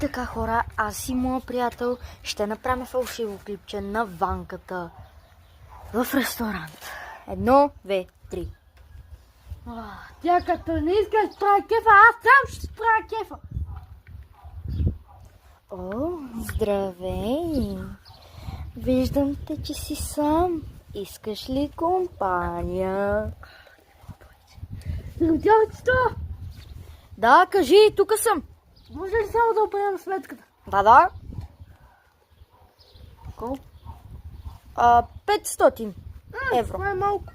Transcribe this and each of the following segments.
така, хора, аз и моя приятел ще направим фалшиво клипче на Ванката в ресторант. 1, 2, 3. Тя като не иска да прави кефа, аз сам ще правя кефа. О, здравей! Виждам те, че си сам. Искаш ли компания? Родявчето! Да, кажи, тук съм. Може ли само да оправям сметката? Да. Колко? 500 евро. Това е малко.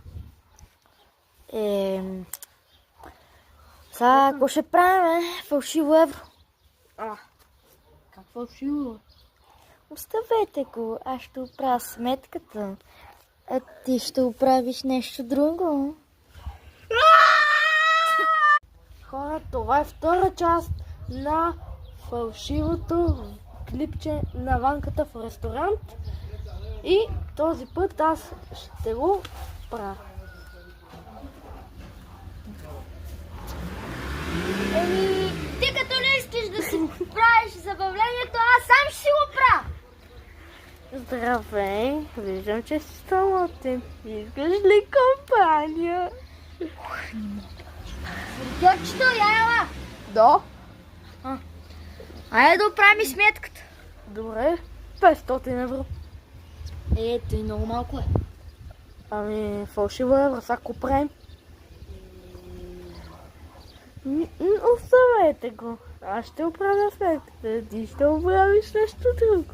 Сега, какво ще правим? Фалшиво евро. Как фалшиво? Оставете го, аз ще оправя сметката. А ти ще оправиш нещо друго. Хора, това е втора част на фалшивото клипче на Ванката в ресторант. И този път аз ще го правя. Ти като не искаш да си правиш забавлението, аз сам ще си го правя. Здравей, виждам, че си самотен. Искаш ли компания? Родявчето, яла! Да. Айде да оправим сметката. Добре, 500 евро. Ето и много малко е. Ами, фалшиво евро, сега го правим. Оставете го. Аз ще оправя сметката. Ти ще оправиш нещо друго.